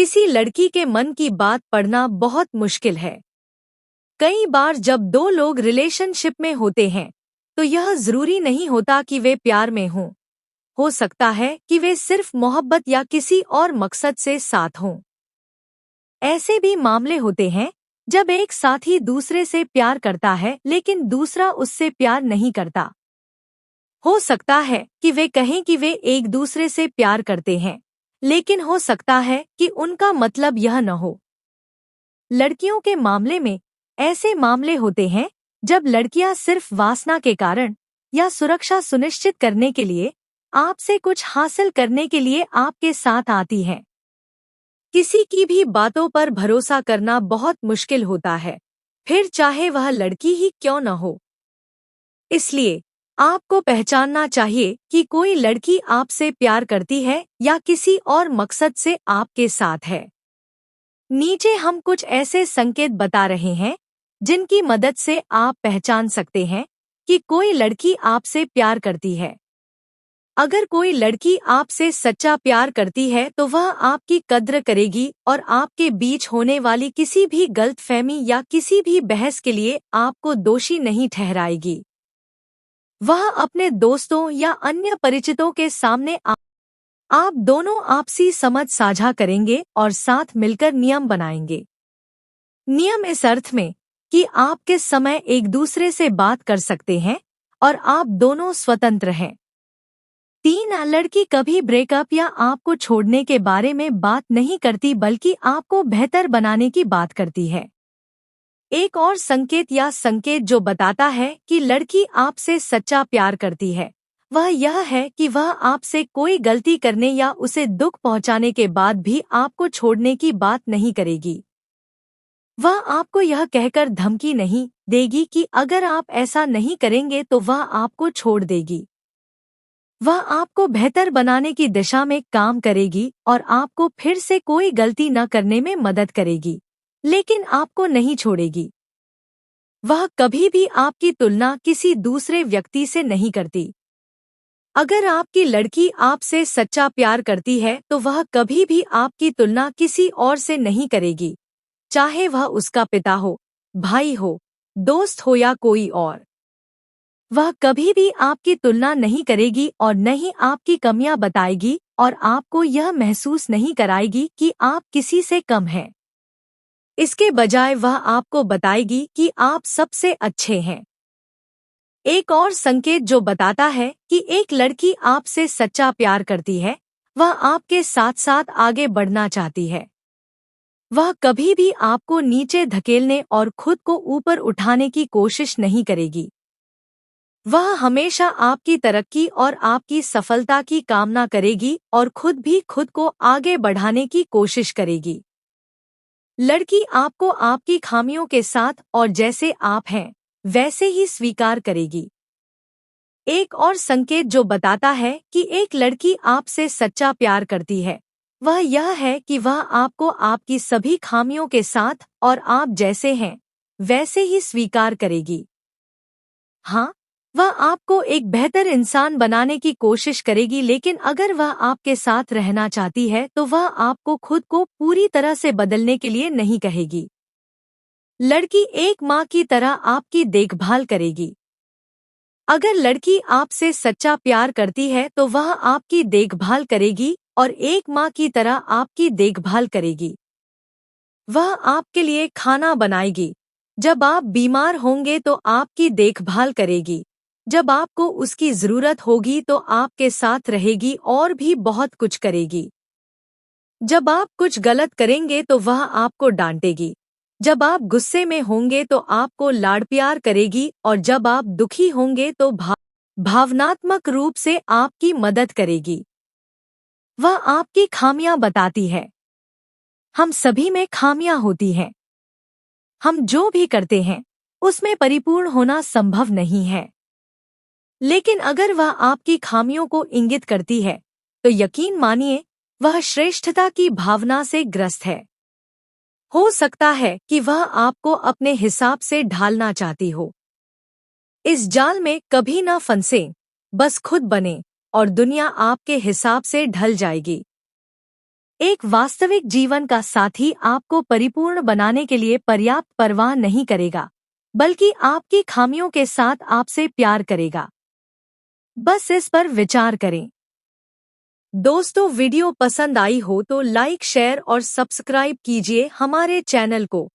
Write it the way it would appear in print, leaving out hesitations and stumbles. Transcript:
किसी लड़की के मन की बात पढ़ना बहुत मुश्किल है। कई बार जब दो लोग रिलेशनशिप में होते हैं तो यह जरूरी नहीं होता कि वे प्यार में हों। हो सकता है कि वे सिर्फ मोहब्बत या किसी और मकसद से साथ हों। ऐसे भी मामले होते हैं जब एक साथी दूसरे से प्यार करता है लेकिन दूसरा उससे प्यार नहीं करता। हो सकता है कि वे कहें कि वे एक दूसरे से प्यार करते हैं, लेकिन हो सकता है कि उनका मतलब यह न हो। लड़कियों के मामले में ऐसे मामले होते हैं जब लड़कियां सिर्फ वासना के कारण या सुरक्षा सुनिश्चित करने के लिए, आपसे कुछ हासिल करने के लिए आपके साथ आती हैं। किसी की भी बातों पर भरोसा करना बहुत मुश्किल होता है, फिर चाहे वह लड़की ही क्यों न हो। इसलिए आपको पहचानना चाहिए कि कोई लड़की आपसे प्यार करती है या किसी और मकसद से आपके साथ है। नीचे हम कुछ ऐसे संकेत बता रहे हैं जिनकी मदद से आप पहचान सकते हैं कि कोई लड़की आपसे प्यार करती है। अगर कोई लड़की आपसे सच्चा प्यार करती है तो वह आपकी कद्र करेगी और आपके बीच होने वाली किसी भी गलतफहमी या किसी भी बहस के लिए आपको दोषी नहीं ठहराएगी। वह अपने दोस्तों या अन्य परिचितों के सामने आप दोनों आपसी समझ साझा करेंगे और साथ मिलकर नियम बनाएंगे। नियम इस अर्थ में कि आप किस समय एक दूसरे से बात कर सकते हैं और आप दोनों स्वतंत्र हैं। 3 लड़की कभी ब्रेकअप या आपको छोड़ने के बारे में बात नहीं करती बल्कि आपको बेहतर बनाने की बात करती है। एक और संकेत जो बताता है कि लड़की आपसे सच्चा प्यार करती है वह यह है कि वह आपसे कोई गलती करने या उसे दुख पहुंचाने के बाद भी आपको छोड़ने की बात नहीं करेगी। वह आपको यह कहकर धमकी नहीं देगी कि अगर आप ऐसा नहीं करेंगे तो वह आपको छोड़ देगी। वह आपको बेहतर बनाने की दिशा में काम करेगी और आपको फिर से कोई गलती न करने में मदद करेगी, लेकिन आपको नहीं छोड़ेगी। वह कभी भी आपकी तुलना किसी दूसरे व्यक्ति से नहीं करती। अगर आपकी लड़की आपसे सच्चा प्यार करती है तो वह कभी भी आपकी तुलना किसी और से नहीं करेगी, चाहे वह उसका पिता हो, भाई हो, दोस्त हो या कोई और। वह कभी भी आपकी तुलना नहीं करेगी और न ही आपकी कमियां बताएगी और आपको यह महसूस नहीं कराएगी कि आप किसी से कम हैं। इसके बजाय वह आपको बताएगी कि आप सबसे अच्छे हैं। एक और संकेत जो बताता है कि एक लड़की आपसे सच्चा प्यार करती है, वह आपके साथ साथ आगे बढ़ना चाहती है। वह कभी भी आपको नीचे धकेलने और खुद को ऊपर उठाने की कोशिश नहीं करेगी। वह हमेशा आपकी तरक्की और आपकी सफलता की कामना करेगी और खुद भी खुद को आगे बढ़ाने की कोशिश करेगी। लड़की आपको आपकी खामियों के साथ और जैसे आप हैं वैसे ही स्वीकार करेगी। एक और संकेत जो बताता है कि एक लड़की आपसे सच्चा प्यार करती है वह यह है कि वह आपको आपकी सभी खामियों के साथ और आप जैसे हैं वैसे ही स्वीकार करेगी। हाँ, वह आपको एक बेहतर इंसान बनाने की कोशिश करेगी, लेकिन अगर वह आपके साथ रहना चाहती है तो वह आपको खुद को पूरी तरह से बदलने के लिए नहीं कहेगी। लड़की एक माँ की तरह आपकी देखभाल करेगी। अगर लड़की आपसे सच्चा प्यार करती है तो वह आपकी देखभाल करेगी और एक माँ की तरह आपकी देखभाल करेगी। वह आपके लिए खाना बनाएगी, जब आप बीमार होंगे तो आपकी देखभाल करेगी, जब आपको उसकी जरूरत होगी तो आपके साथ रहेगी और भी बहुत कुछ करेगी। जब आप कुछ गलत करेंगे तो वह आपको डांटेगी, जब आप गुस्से में होंगे तो आपको लाड़ प्यार करेगी और जब आप दुखी होंगे तो भावनात्मक रूप से आपकी मदद करेगी। वह आपकी खामियां बताती है। हम सभी में खामियां होती हैं। हम जो भी करते हैं उसमें परिपूर्ण होना संभव नहीं है, लेकिन अगर वह आपकी खामियों को इंगित करती है तो यकीन मानिए वह श्रेष्ठता की भावना से ग्रस्त है। हो सकता है कि वह आपको अपने हिसाब से ढालना चाहती हो। इस जाल में कभी ना फंसें, बस खुद बने और दुनिया आपके हिसाब से ढल जाएगी। एक वास्तविक जीवन का साथी आपको परिपूर्ण बनाने के लिए पर्याप्त परवाह नहीं करेगा, बल्कि आपकी खामियों के साथ आपसे प्यार करेगा। बस इस पर विचार करें। दोस्तों, वीडियो पसंद आई हो तो लाइक, शेयर और सब्सक्राइब कीजिए हमारे चैनल को।